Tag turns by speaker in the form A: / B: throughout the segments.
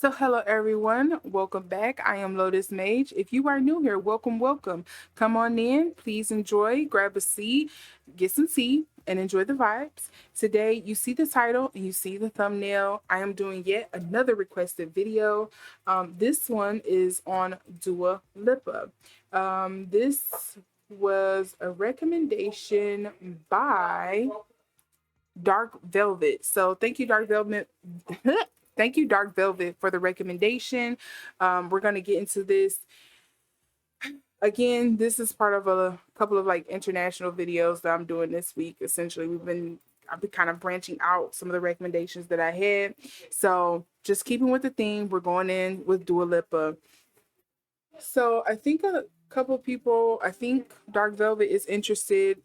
A: So hello everyone, welcome back. I am LotusMaje. If you are new here, welcome. Come on in, please enjoy, grab a seat, get some tea, and enjoy the vibes. Today you see the title and you see the thumbnail. I am doing yet another requested video. This one is on Dua Lipa. This was a recommendation by Dark Velvet. So thank you, Dark Velvet. Thank you, Dark Velvet, for the recommendation. We're going to get into this. Again, this is part of a couple of like international videos that I'm doing this week. Essentially, I've been kind of branching out some of the recommendations that I had. So just keeping with the theme, we're going in with Dua Lipa. So I think a couple of people, I think Dark Velvet is interested.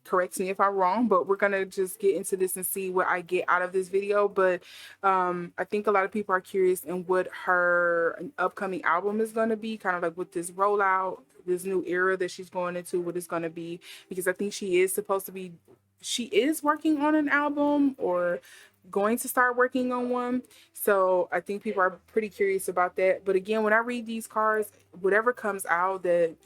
A: Correct me if I'm wrong, but we're gonna just get into this and see what I get out of this video. But I think a lot of people are curious in what her upcoming album is gonna be, kind of like with this rollout, this new era that she's going into, what it's gonna be, because I think she is working on an album or going to start working on one. So I think people are pretty curious about that. But again, when I read these cards, whatever comes out that,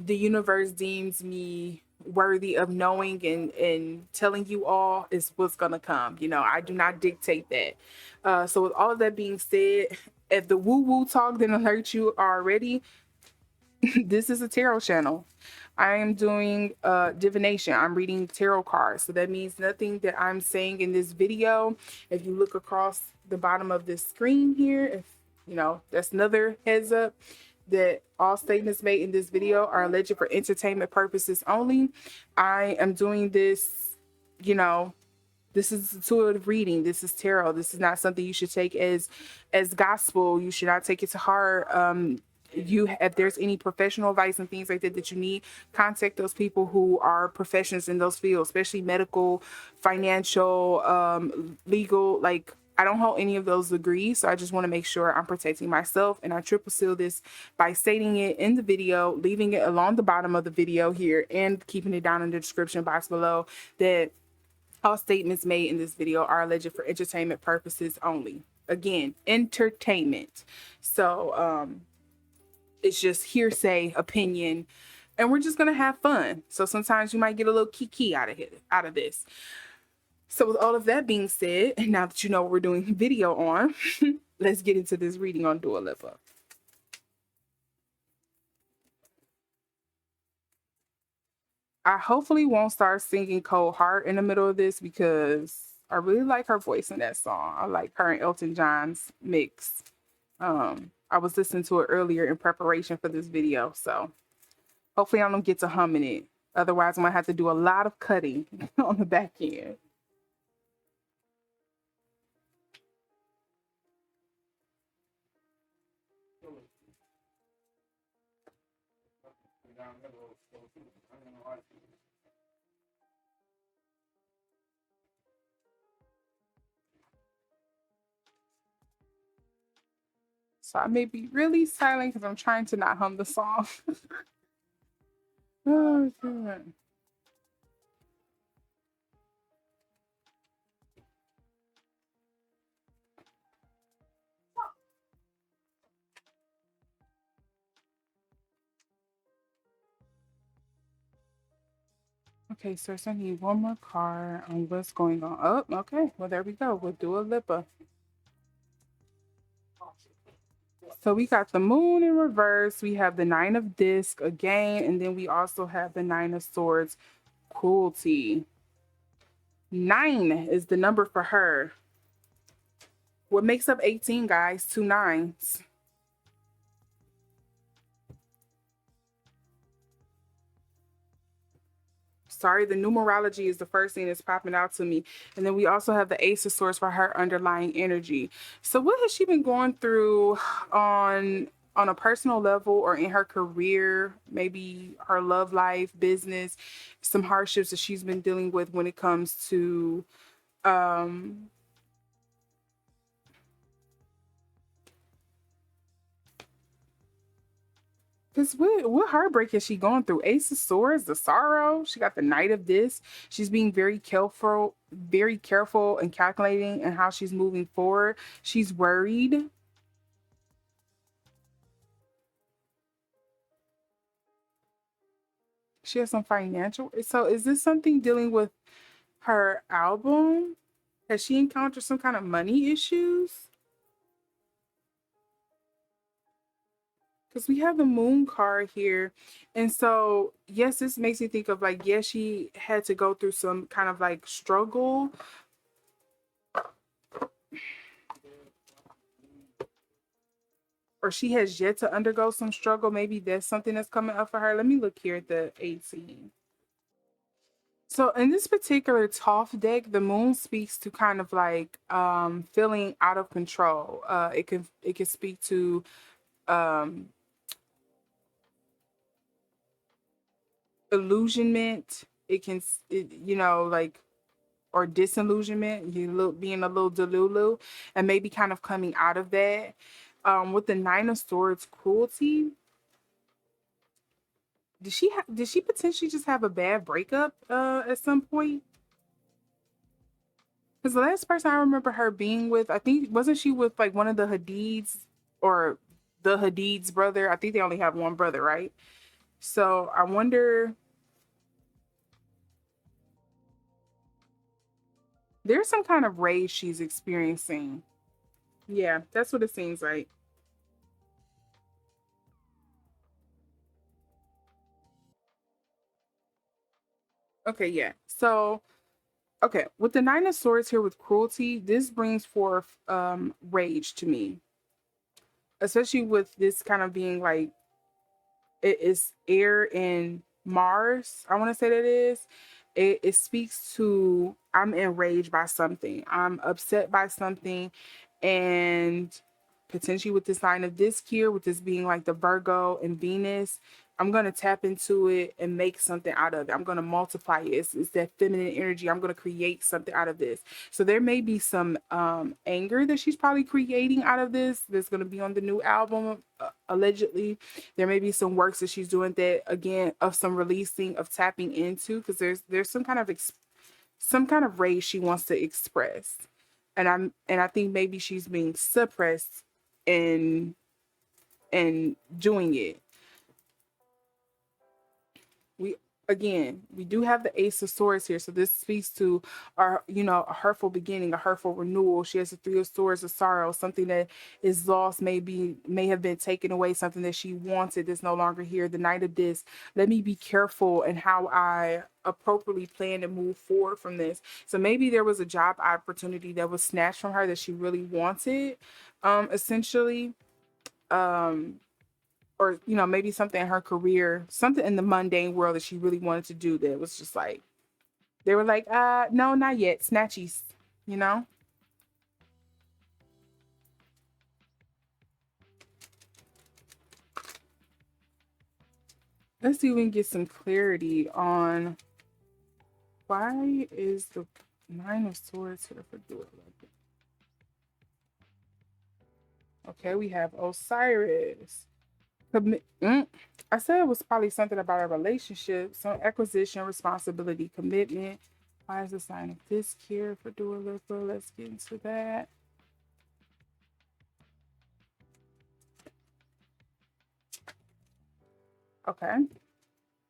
A: the universe deems me worthy of knowing and telling you all is what's gonna come. I do not dictate that. So with all of that being said, if the woo-woo talk didn't hurt you already, this is a tarot channel. I am doing divination. I'm reading tarot cards. So that means nothing that I'm saying in this video. If you look across the bottom of this screen here, that's another heads up that all statements made in this video are alleged for entertainment purposes only. I am doing this, this is intuitive reading. This is tarot. This is not something you should take as gospel. You should not take it to heart. If there's any professional advice and things like that that you need, contact those people who are professionals in those fields, especially medical, financial, legal. Like, I don't hold any of those degrees, so I just want to make sure I'm protecting myself. And I triple seal this by stating it in the video, leaving it along the bottom of the video here, and keeping it down in the description box below that all statements made in this video are alleged for entertainment purposes only. Again, entertainment. So it's just hearsay, opinion, and we're just gonna have fun. So sometimes you might get a little kiki out of this. So with all of that being said, and now that you know what we're doing video on, let's get into this reading on Dua Lipa. I hopefully won't start singing Cold Heart in the middle of this because I really like her voice in that song. I like her and Elton John's mix. I was listening to it earlier in preparation for this video, so hopefully I don't get to humming it. Otherwise, I'm gonna have to do a lot of cutting on the back end. So I may be really silent because I'm trying to not hum the song. Oh, God. Okay, so I need one more card on what's going on. Oh, okay. Well, there we go. We'll do a Lipa. So we got the moon in reverse. We have the nine of disc again. And then we also have the nine of swords, cruelty. 9 is the number for her. What makes up 18, guys? 2 9s. Sorry, the numerology is the first thing that's popping out to me. And then we also have the ace of swords for her underlying energy. So what has she been going through on a personal level or in her career, maybe her love life, business, some hardships that she's been dealing with when it comes to Because what heartbreak is she going through? Ace of Swords, the sorrow. She got the Knight of this. She's being very careful and calculating and how she's moving forward. She's worried. She has some financial. So is this something dealing with her album? Has she encountered some kind of money issues? Because we have the moon card here. And so, yes, this makes me think of like, yes, she had to go through some kind of like struggle, or she has yet to undergo some struggle. Maybe there's something that's coming up for her. Let me look here at the 18. So in this particular Toph deck, the moon speaks to kind of like feeling out of control. It can speak to um illusionment. Like, or disillusionment, being a little delulu, and maybe kind of coming out of that. With the Nine of Swords, cruelty. Did she potentially just have a bad breakup at some point? Because the last person I remember her being with, I think, wasn't she with like one of the Hadids, or the Hadid's brother? I think they only have one brother, right? So I wonder, there's some kind of rage she's experiencing. Yeah, that's what it seems like. Okay, yeah. So, okay, with the Nine of Swords here with cruelty, this brings forth rage to me, especially with this kind of being like, it is air and Mars. I want to say that is. It speaks to, I'm enraged by something. I'm upset by something, and potentially with the sign of this here, with this being like the Virgo and Venus, I'm gonna tap into it and make something out of it. I'm gonna multiply it. It's that feminine energy. I'm gonna create something out of this. So there may be some anger that she's probably creating out of this. That's gonna be on the new album, allegedly. There may be some works that she's doing that, again, of some releasing, of tapping into, because there's some kind of some kind of rage she wants to express, and I think maybe she's being suppressed in doing it. We Again, we do have the Ace of Swords here, so this speaks to our, a hurtful beginning, a hurtful renewal. She has the Three of Swords of sorrow, something that is lost, may have been taken away, something that she wanted that's no longer here. The Knight of this. Let me be careful in how I appropriately plan to move forward from this. So maybe there was a job opportunity that was snatched from her that she really wanted, essentially. Um, or maybe something in her career, something in the mundane world that she really wanted to do, that was just like, they were like, no, not yet, snatchies, you know. Let's see if we can get some clarity on why is the Nine of Swords here for Dua Lipa. Okay, we have Osiris. I said it was probably something about a relationship, some acquisition, responsibility, commitment. Why is the sign of this here for Dua Lipa? Let's get into that. Okay.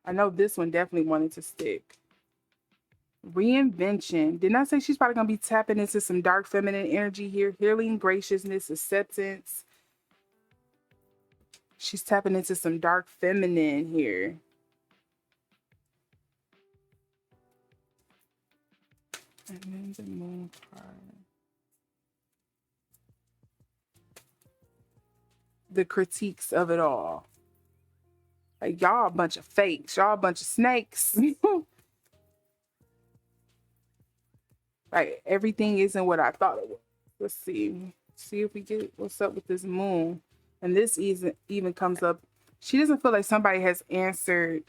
A: I know this one definitely wanted to stick. Reinvention. Didn't I say she's probably going to be tapping into some dark feminine energy here? Healing, graciousness, acceptance. She's tapping into some dark feminine here. And then the moon card. The critiques of it all. Like, y'all a bunch of fakes. Y'all a bunch of snakes. Like, everything isn't what I thought it was. Let's see. See if we get what's up with this moon. And this even comes up. She doesn't feel like somebody has answered,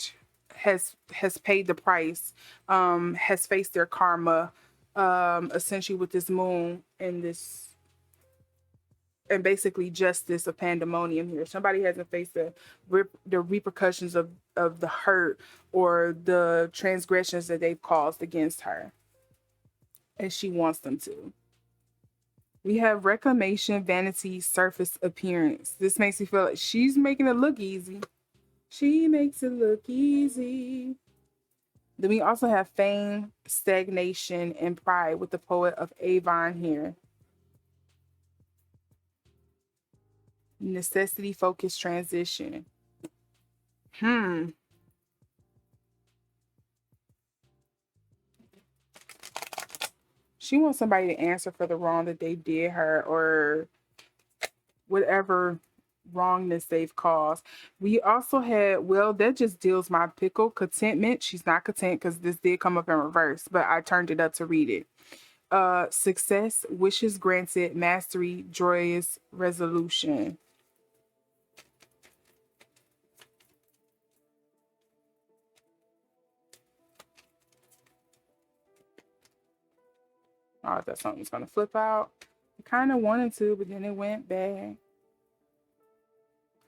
A: has paid the price, has faced their karma, essentially with this moon and this and basically justice of pandemonium here. Somebody hasn't faced the repercussions of the hurt or the transgressions that they've caused against her, and she wants them to. We have reclamation, vanity, surface appearance. This makes me feel like she's making it look easy. She makes it look easy. Then we also have fame, stagnation, and pride with the poet of Avon here. Necessity, focus, transition. She wants somebody to answer for the wrong that they did her or whatever wrongness they've caused. We also had, well, that just deals my pickle, contentment. She's not content because this did come up in reverse, but I turned it up to read it. Success, wishes granted, mastery, joyous resolution. Oh, I thought something was gonna flip out. I kind of wanted to, but then it went bad.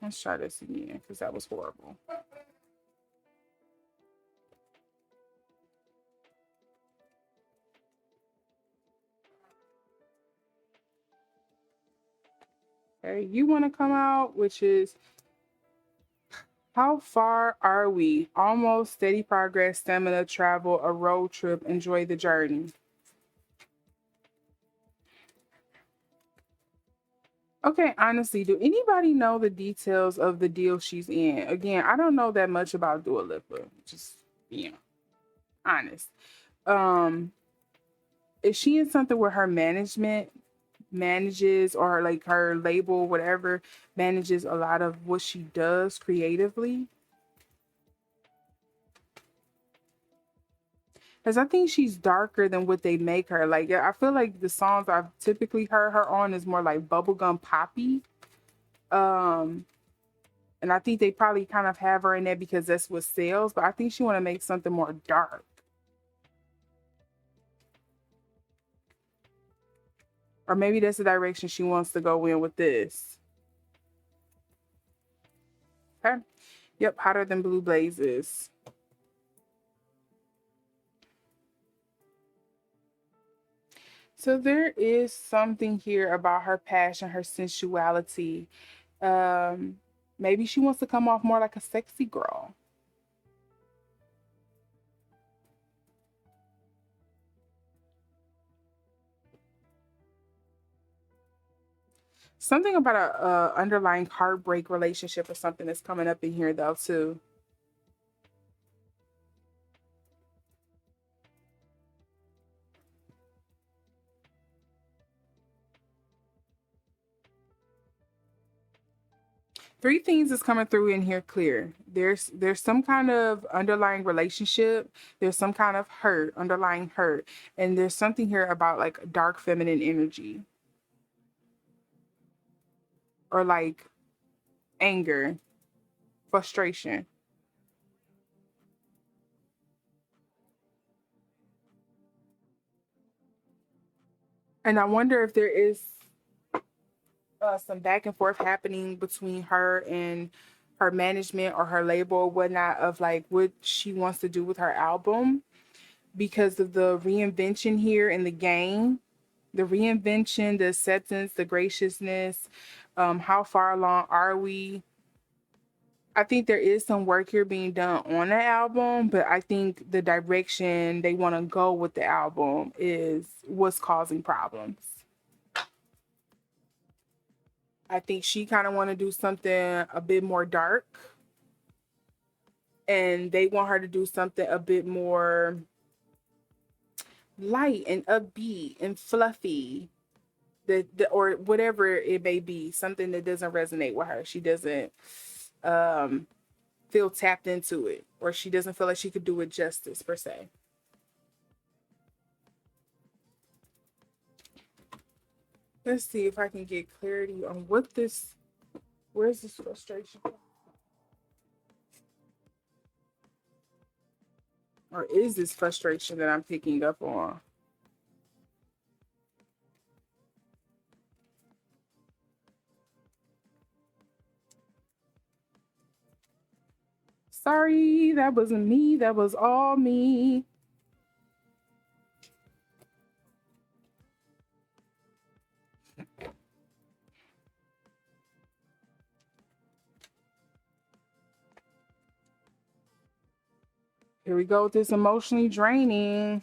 A: Let's try this again because that was horrible. Okay, you want to come out, which is how far are we? Almost, steady progress, stamina, travel, a road trip, enjoy the journey. Okay, honestly, do anybody know the details of the deal she's in? Again, I don't know that much about Dua Lipa. Just being honest. Um, is she in something where her management manages or like her label, whatever, manages a lot of what she does creatively? Because I think she's darker than what they make her. Like, I feel like the songs I've typically heard her on is more like bubblegum poppy. Um, and I think they probably kind of have her in there because that's what sells, but I think she want to make something more dark. Or maybe that's the direction she wants to go in with this. Okay. Yep, hotter than blue blazes. So there is something here about her passion, her sensuality. Um, Maybe she wants to come off more like a sexy girl. Something about a underlying heartbreak relationship or something that's coming up in here though too. Three things is coming through in here clear. There's some kind of underlying relationship, there's some kind of hurt, underlying hurt, and there's something here about like dark feminine energy or like anger, frustration. And I wonder if there is some back and forth happening between her and her management or her label or whatnot of like what she wants to do with her album because of the reinvention here in the game, the reinvention, the acceptance, the graciousness. How far along are we? I think there is some work here being done on the album, but I think the direction they want to go with the album is what's causing problems. I think she kind of want to do something a bit more dark, and they want her to do something a bit more light and upbeat and fluffy. Or whatever it may be, something that doesn't resonate with her. She doesn't um, feel tapped into it, or she doesn't feel like she could do it justice per se. Let's see if I can get clarity on what this. Where's this frustration? Or is this frustration that I'm picking up on? Sorry, that wasn't me. That was all me. Here we go with this emotionally draining.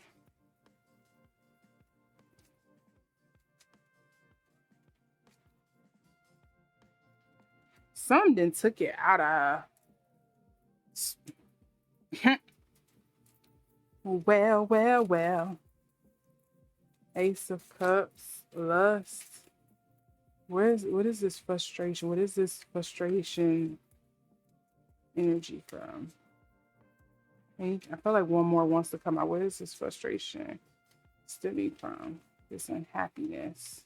A: Something took it out of. Well, well, well. Ace of Cups, lust. What is this frustration? What is this frustration energy from? I feel like one more wants to come out. What is this frustration stemming from? This unhappiness.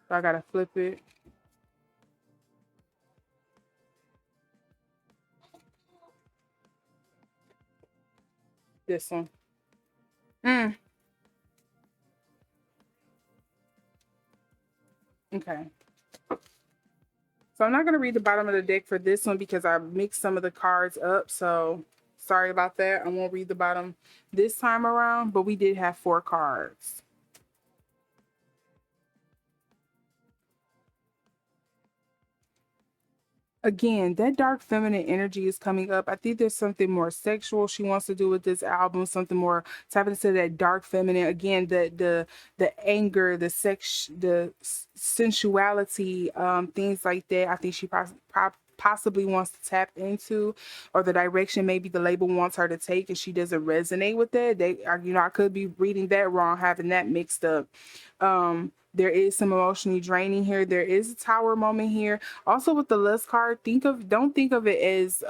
A: So I gotta flip it. This one. Okay. So I'm not going to read the bottom of the deck for this one because I mixed some of the cards up. So sorry about that. I won't read the bottom this time around, but we did have 4 cards. Again, that dark feminine energy is coming up. I think there's something more sexual she wants to do with this album, something more tapping into that dark feminine. Again, the anger, the sex, the sensuality, things like that. I think she possibly wants to tap into, or the direction maybe the label wants her to take, and she doesn't resonate with that. I could be reading that wrong, having that mixed up. There is some emotionally draining here. There is a tower moment here. Also with the lust card, don't think of it as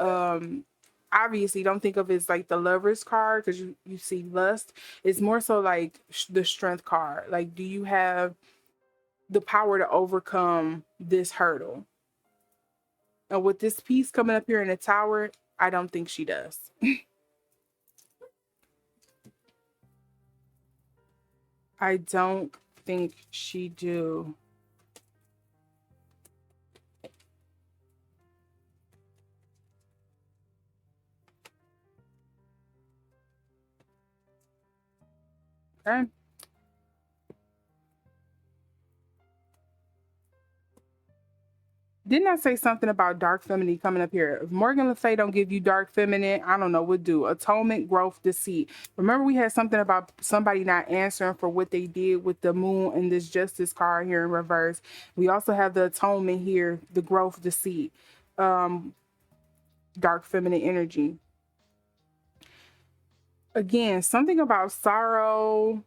A: obviously don't think of it as like the lover's card, because you see lust. It's more so like the strength card. Like, do you have the power to overcome this hurdle? And with this piece coming up here in the tower, I don't think she does. I don't think she do. Okay. Didn't I say something about dark feminine coming up here? If Morgan Le Fay don't give you dark feminine, I don't know what do. Atonement, growth, deceit. Remember we had something about somebody not answering for what they did with the moon and this justice card here in reverse. We also have the atonement here, the growth, deceit, dark feminine energy. Again, something about sorrow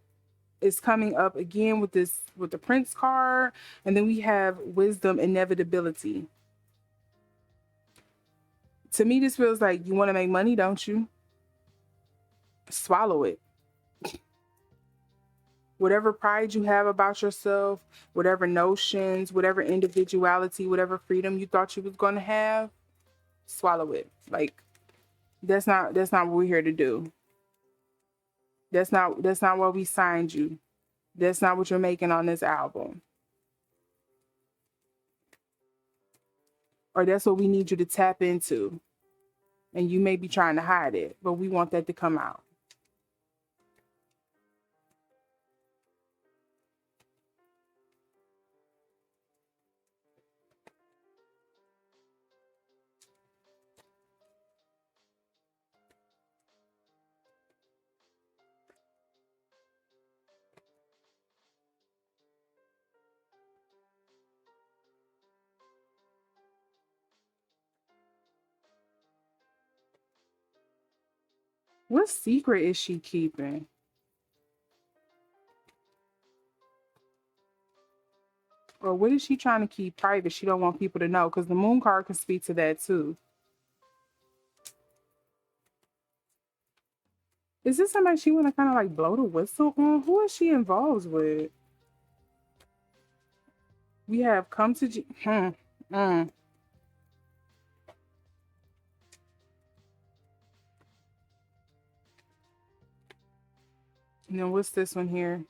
A: is coming up again with the Prince card, and then we have wisdom, inevitability. To me, this feels like you want to make money, don't you? Swallow it. Whatever pride you have about yourself, whatever notions, whatever individuality, whatever freedom you thought you was going to have, swallow it. Like, that's not what we're here to do. That's not what we signed you. That's not what you're making on this album. Or that's what we need you to tap into. And you may be trying to hide it, but we want that to come out. What secret is she keeping? Or what is she trying to keep private? She don't want people to know, because the moon card can speak to that too. Is this somebody she want to kind of like blow the whistle on? Who is she involved with? We have come to Now what's this one here?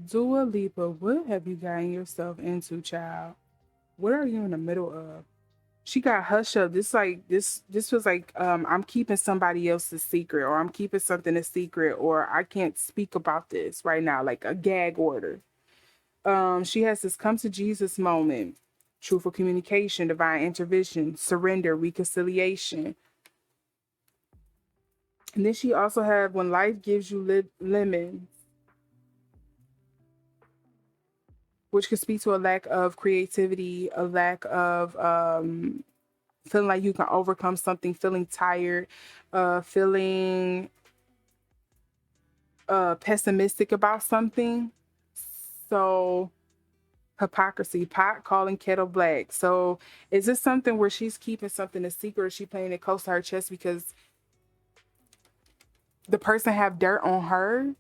A: Dua Lipa, what have you gotten yourself into, child? What are you in the middle of? She got hush up. This feels like I'm keeping somebody else's secret, or I'm keeping something a secret, or I can't speak about this right now, like a gag order. She has this come to Jesus moment, truthful communication, divine intervention, surrender, reconciliation. And then she also have when life gives you lemons, which could speak to a lack of creativity, a lack of feeling like you can overcome something, feeling tired, feeling pessimistic about something. So hypocrisy, pot calling kettle black. So is this something where she's keeping something a secret, or is she playing it close to her chest because the person have dirt on her,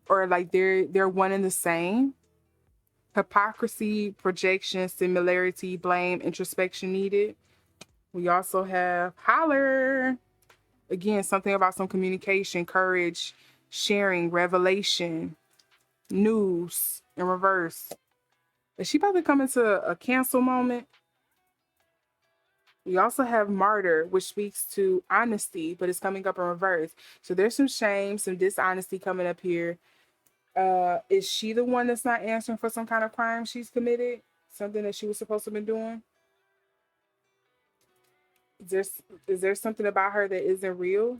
A: or like they're one and the same? Hypocrisy, projection, similarity, blame, introspection needed. We also have holler. Again, something about some communication, courage, sharing, revelation, news in reverse. Is she about to come into a cancel moment? We also have martyr, which speaks to honesty, but it's coming up in reverse. So there's some shame, some dishonesty coming up here. Is she the one that's not answering for some kind of crime she's committed? Something that she was supposed to have been doing? Is there something about her that isn't real?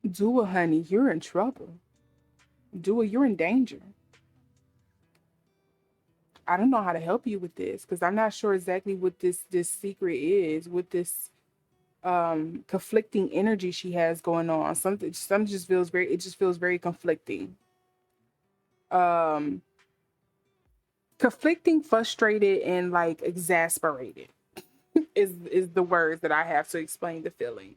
A: Dua, honey, you're in trouble. Dua, you're in danger. I don't know how to help you with this because I'm not sure exactly what this secret is, what this conflicting energy she has going on. Something just feels very, it just feels very conflicting. Um Conflicting, frustrated, and like exasperated is the words that I have to explain the feeling.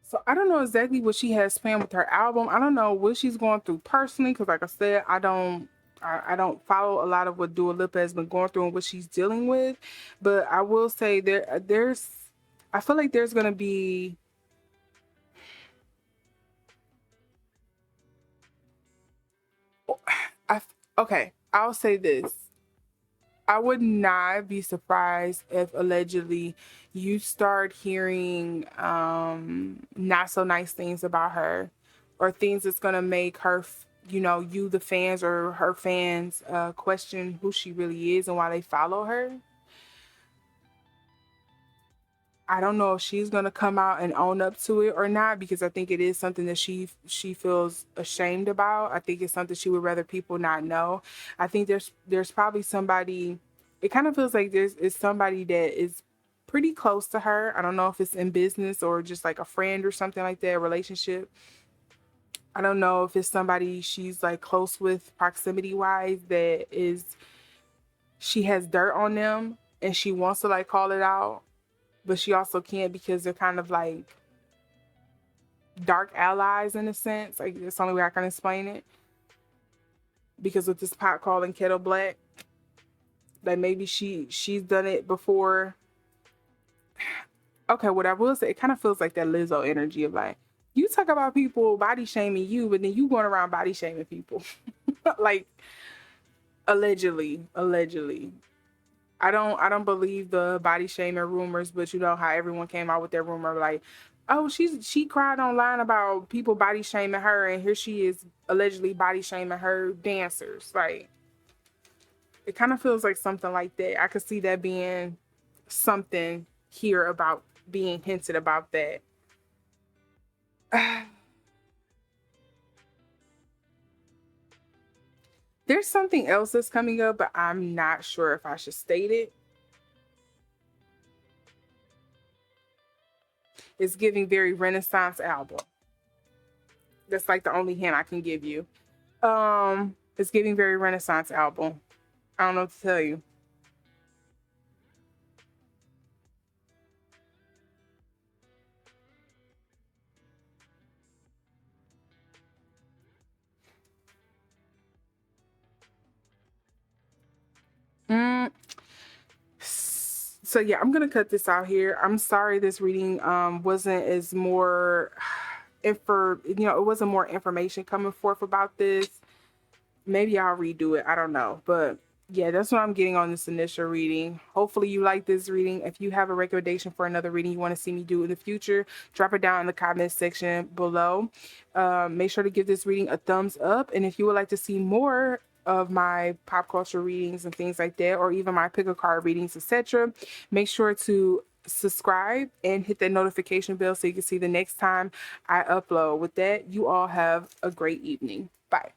A: So I don't know exactly what she has planned with her album. I don't know what she's going through personally, because like I said, I don't follow a lot of what Dua Lipa has been going through and what she's dealing with. But I will say there's I feel like there's gonna be I okay, I'll say this. I would not be surprised if allegedly you start hearing not so nice things about her, or things that's gonna make her, you the fans or her fans question who she really is and why they follow her. I don't know if she's gonna come out and own up to it or not, because I think it is something that she feels ashamed about. I think it's something she would rather people not know. I think there's probably somebody. It kind of feels like there's is somebody that is pretty close to her. I don't know if it's in business or just like a friend or something like that, a relationship. I don't know if it's somebody she's like close with proximity wise that is she has dirt on them and she wants to like call it out, but she also can't because they're kind of like dark allies in a sense. Like that's the only way I can explain it. Because with this pot calling kettle black, like maybe she's done it before. Okay, what I will say, it kind of feels like that Lizzo energy of like, you talk about people body shaming you, but then you going around body shaming people. Like allegedly. I don't believe the body shaming rumors, but you know how everyone came out with their rumor like, oh, she cried online about people body shaming her, and here she is allegedly body shaming her dancers. Like it kind of feels like something like that. I could see that being something here about being hinted about that. There's something else that's coming up, but I'm not sure if I should state it. It's giving very Renaissance album. That's like the only hint I can give you. It's giving very Renaissance album. I don't know what to tell you. So yeah, I'm gonna cut this out here. I'm sorry this reading wasn't as more it wasn't more information coming forth about this. Maybe I'll redo it. I don't know. But yeah, that's what I'm getting on this initial reading. Hopefully you like this reading. If you have a recommendation for another reading you want to see me do in the future, drop it down in the comment section below. Make sure to give this reading a thumbs up. And if you would like to see more of my pop culture readings and things like that, or even my pick a card readings, etc., make sure to subscribe and hit that notification bell so you can see the next time I upload. With that, you all have a great evening. Bye.